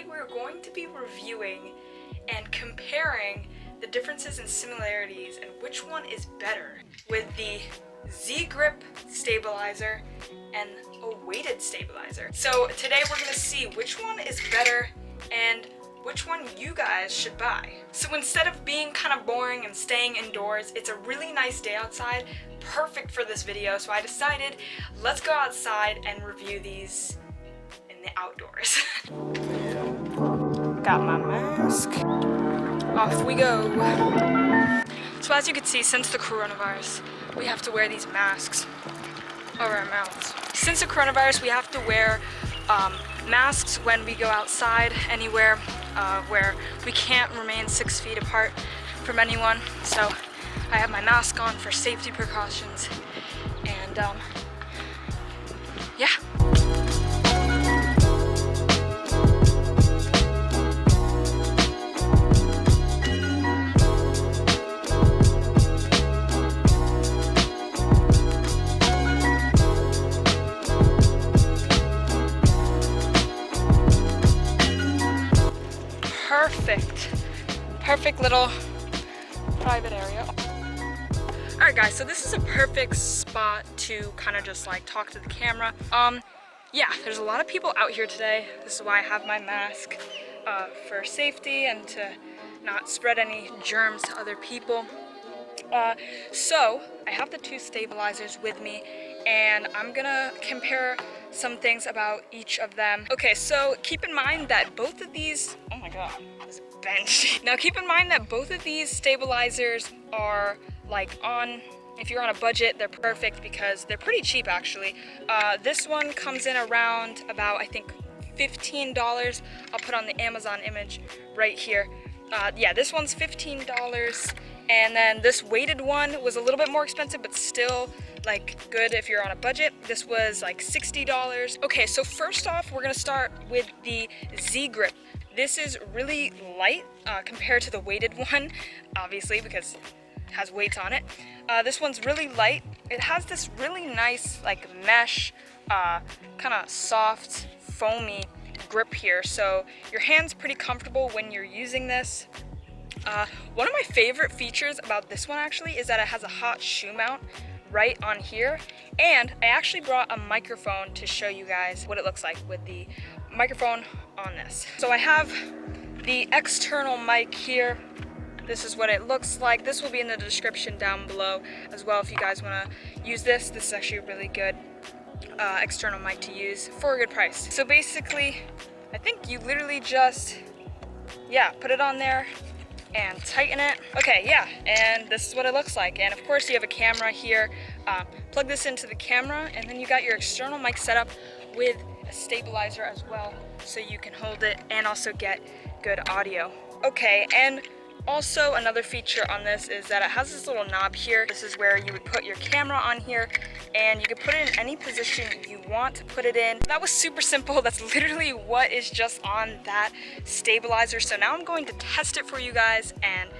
we're going to be reviewing and comparing the differences and similarities and which one is better with the Z-Grip stabilizer and a weighted stabilizer. So today we're gonna see which one is better and which one you guys should buy. So instead of being kind of boring and staying indoors, it's a really nice day outside, perfect for this video. So I decided, let's go outside and review these in the outdoors. Got my mask. Off we go. So as you can see, since the coronavirus, we have to wear these masks over our mouths. Since the coronavirus, we have to wear masks when we go outside anywhere where we can't remain 6 feet apart from anyone. So I have my mask on for safety precautions, and yeah. Perfect little private area. Alright guys, so this is a perfect spot to kind of just like talk to the camera. Yeah, there's a lot of people out here today. This is why I have my mask for safety and to not spread any germs to other people. So I have the two stabilizers with me, and I'm gonna compare some things about each of them. Okay, so keep in mind that both of these, oh my god, there's a bench. Now keep in mind that both of these stabilizers are like if you're on a budget, they're perfect because they're pretty cheap actually. This one comes in around about, I think, $15. I'll put on the Amazon image right here. Yeah, this one's $15. And then this weighted one was a little bit more expensive, but still like good if you're on a budget. This was like $60. Okay, so first off, we're gonna start with the Z-Grip. This is really light compared to the weighted one, obviously, because it has weights on it. This one's really light. It has this really nice like mesh, kind of soft, foamy grip here. So your hand's pretty comfortable when you're using this. One of my favorite features about this one actually is that it has a hot shoe mount right on here, and I actually brought a microphone to show you guys what it looks like with the microphone on this. So I have the external mic here. This is what it looks like. This will be in the description down below as well if you guys want to use this. This is actually a really good external mic to use for a good price. So basically, I think you literally just, yeah, put it on there and tighten it. Okay, yeah, and this is what it looks like. And of course you have a camera here. Plug this into the camera, and then you got your external mic set up with a stabilizer as well, so you can hold it and also get good audio. Okay, and also another feature on this is that it has this little knob here. This is where you would put your camera on here, and you can put it in any position you want to put it in. That was super simple. That's literally what is just on that stabilizer. So now I'm going to test it for you guys and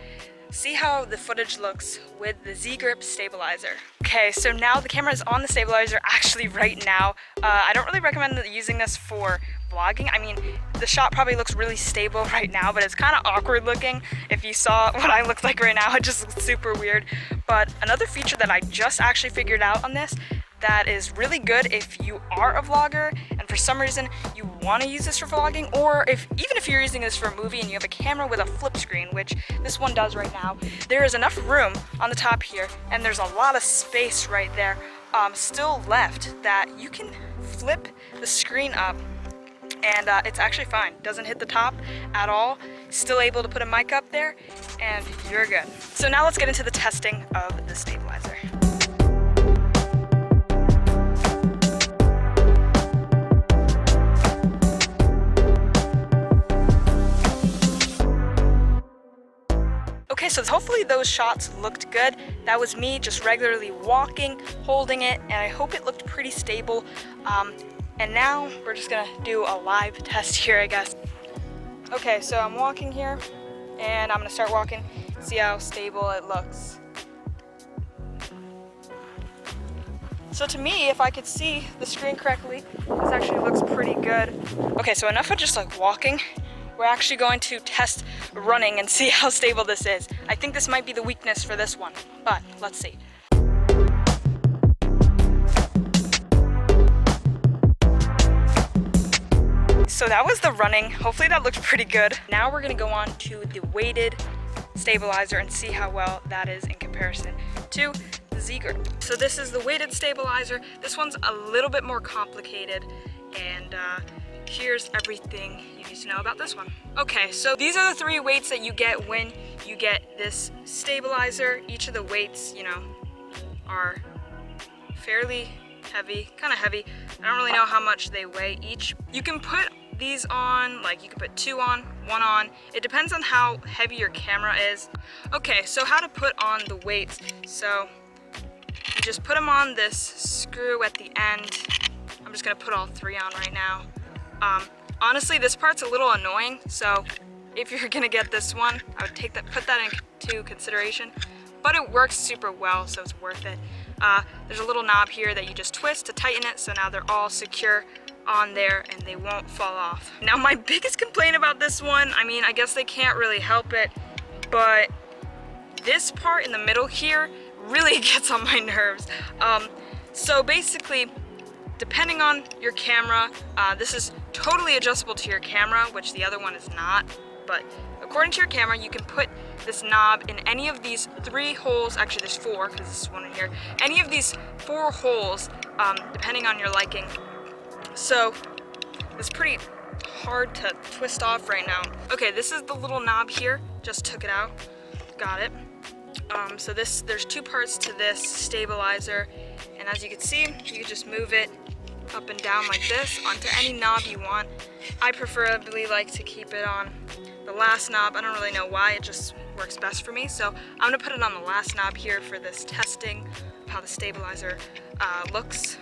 see how the footage looks with the Z-Grip stabilizer. Okay, so now the camera is on the stabilizer actually right now. I don't really recommend using this for vlogging. I mean, the shot probably looks really stable right now, but it's kind of awkward looking. If you saw what I look like right now, it just looks super weird. But another feature that I just actually figured out on this that is really good if you are a vlogger and for some reason you want to use this for vlogging, or even if you're using this for a movie and you have a camera with a flip screen, which this one does right now, there is enough room on the top here, and there's a lot of space right there still left that you can flip the screen up, and it's actually fine. Doesn't hit the top at all. Still able to put a mic up there, and you're good. So now let's get into the testing of the stabilizer. Okay, so hopefully those shots looked good. That was me just regularly walking, holding it, and I hope it looked pretty stable. And now we're just gonna do a live test here, I guess. Okay, so I'm walking here, and I'm gonna start walking, see how stable it looks. So to me, if I could see the screen correctly, this actually looks pretty good. Okay, so enough of just like walking. we're actually going to test running and see how stable this is. I think this might be the weakness for this one, but let's see. So that was the running. Hopefully that looked pretty good. Now we're gonna go on to the weighted stabilizer and see how well that is in comparison to the Z-grip. So this is the weighted stabilizer. This one's a little bit more complicated, and here's everything you need to know about this one. Okay, so these are the 3 weights that you get when you get this stabilizer. Each of the weights, you know, are fairly heavy, kind of heavy. I don't really know how much they weigh each. You can put these on, like you can put 2 on, 1 on. It depends on how heavy your camera is. Okay, so how to put on the weights. So you just put them on this screw at the end. I'm just gonna put all 3 on right now. Honestly, this part's a little annoying, so if you're gonna get this one, I would put that into consideration. But it works super well, so it's worth it. There's a little knob here that you just twist to tighten it, so now they're all secure on there and they won't fall off. Now my biggest complaint about this one, I mean, I guess they can't really help it, but this part in the middle here really gets on my nerves. So basically, depending on your camera, this is totally adjustable to your camera, which the other one is not, but according to your camera, you can put this knob in any of these 3 holes. Actually, there's 4, because this is one in here. Any of these 4 holes, depending on your liking. So it's pretty hard to twist off right now. Okay, this is the little knob here. Just took it out. Got it. So there's 2 parts to this stabilizer, and as you can see, you can just move it up and down like this onto any knob you want. I preferably like to keep it on the last knob. I don't really know why, it just works best for me. So I'm gonna put it on the last knob here for this testing of how the stabilizer looks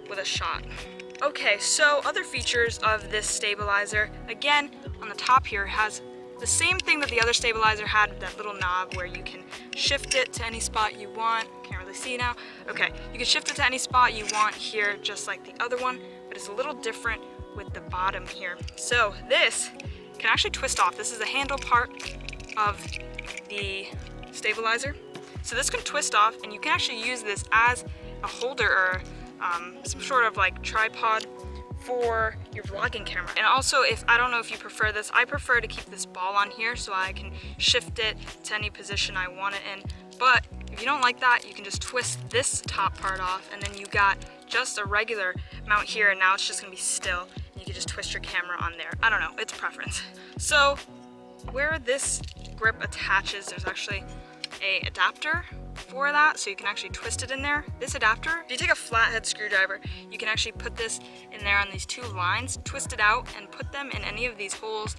with a shot. Okay, so other features of this stabilizer, again, on the top here has the same thing that the other stabilizer had, that little knob where you can shift it to any spot you want. Can't really see now. Okay, you can shift it to any spot you want here, just like the other one, but it's a little different with the bottom here. So this can actually twist off. This is the handle part of the stabilizer. So this can twist off, and you can actually use this as a holder or some sort of like tripod for your vlogging camera. And also, I don't know if you prefer this, I prefer to keep this ball on here so I can shift it to any position I want it in. But if you don't like that, you can just twist this top part off, and then you got just a regular mount here, and now it's just gonna be still. You can just twist your camera on there. I don't know, it's preference. So where this grip attaches, there's actually a adapter for that, so you can actually twist it in there. This adapter, if you take a flathead screwdriver, you can actually put this in there on these 2 lines, twist it out, and put them in any of these holes.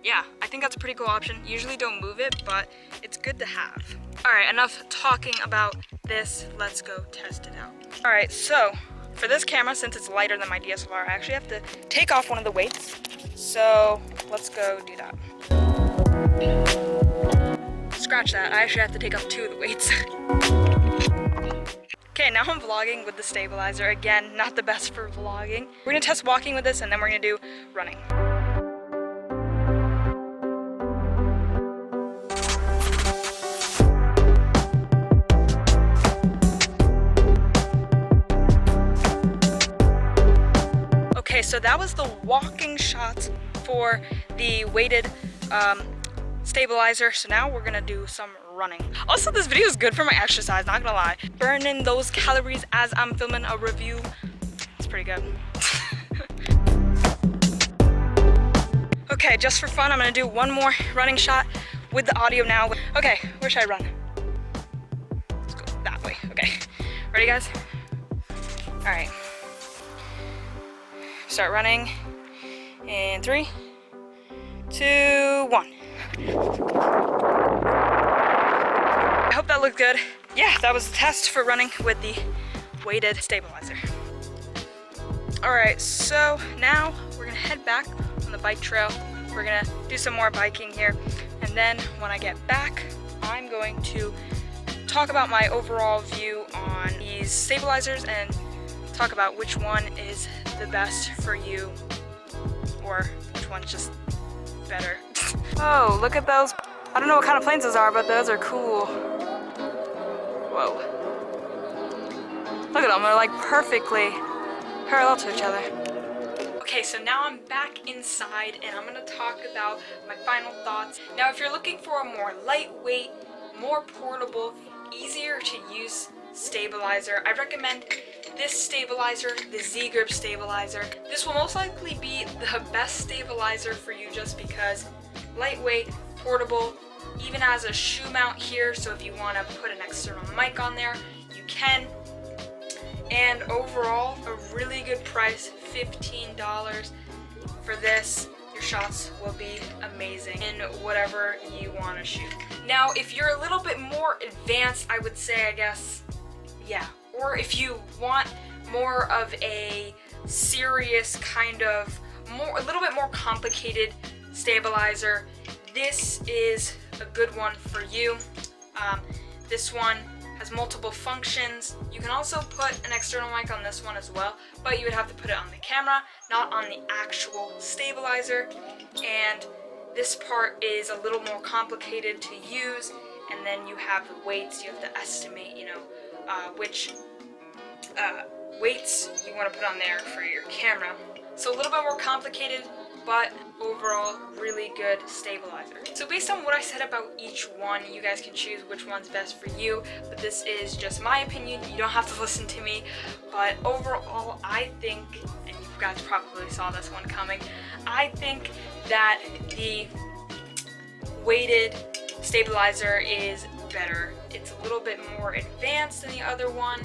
Yeah, I think that's a pretty cool option. Usually don't move it, but it's good to have. All right, enough talking about this. Let's go test it out. All right, so for this camera, since it's lighter than my DSLR, I actually have to take off one of the weights. So let's go do that. Scratch that, I actually have to take off 2 of the weights. Okay, now I'm vlogging with the stabilizer. Again, not the best for vlogging. We're gonna test walking with this, and then we're gonna do running. Okay, so that was the walking shots for the weighted stabilizer. So now we're gonna do some running. Also, this video is good for my exercise, not gonna lie. Burning those calories as I'm filming a review. It's pretty good. Okay, just for fun, I'm gonna do one more running shot with the audio now. Okay, where should I run? Let's go that way. Okay, ready guys? All right. Start running in 3, 2, 1. I hope that looked good. Yeah, that was the test for running with the weighted stabilizer. All right, so now we're gonna head back on the bike trail. We're gonna do some more biking here. And then when I get back, I'm going to talk about my overall view on these stabilizers and talk about which one is the best for you, or which which one's just better. Oh, look at those. I don't know what kind of planes those are, but those are cool. Whoa. Look at them, they're like perfectly parallel to each other. Okay, so now I'm back inside and I'm gonna talk about my final thoughts. Now, if you're looking for a more lightweight, more portable, easier to use stabilizer, I recommend this stabilizer, the Z-Grip stabilizer. This will most likely be the best stabilizer for you just because lightweight, portable, even has a shoe mount here, so if you want to put an external mic on there, you can. And overall, a really good price, $15 for this. Your shots will be amazing in whatever you want to shoot. Now, if you're a little bit more advanced, I would say, I guess, yeah. Or if you want more of a serious kind of, a little bit more complicated stabilizer, this is a good one for you. This one has multiple functions. You can also put an external mic on this one as well, but you would have to put it on the camera, not on the actual stabilizer. And this part is a little more complicated to use, and then you have the weights. You have to estimate, you know, which weights you want to put on there for your camera. So a little bit more complicated, but overall really good stabilizer. So based on what I said about each one, you guys can choose which one's best for you, but this is just my opinion. You don't have to listen to me, but overall I think, and you guys probably saw this one coming, I think that the weighted stabilizer is better. It's a little bit more advanced than the other one,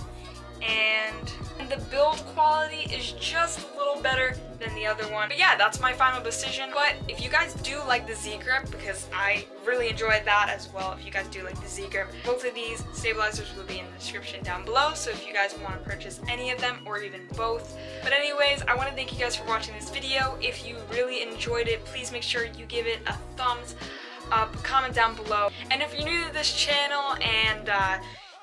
and the build quality is just a little better than the other one. But yeah, that's my final decision. But if you guys do like the Z-Grip, because I really enjoyed that as well, if you guys do like the Z-Grip, both of these stabilizers will be in the description down below, so if you guys want to purchase any of them or even both. But anyways, I want to thank you guys for watching this video. If you really enjoyed it, please make sure you give it a thumbs up, comment down below. And if you're new to this channel and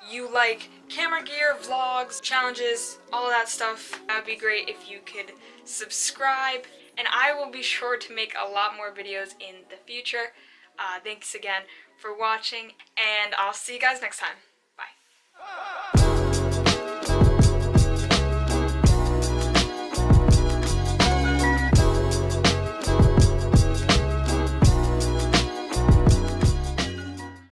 you like camera gear, vlogs, challenges, all of that stuff, that would be great if you could subscribe, and I will be sure to make a lot more videos in the future. Thanks again for watching, and I'll see you guys next time.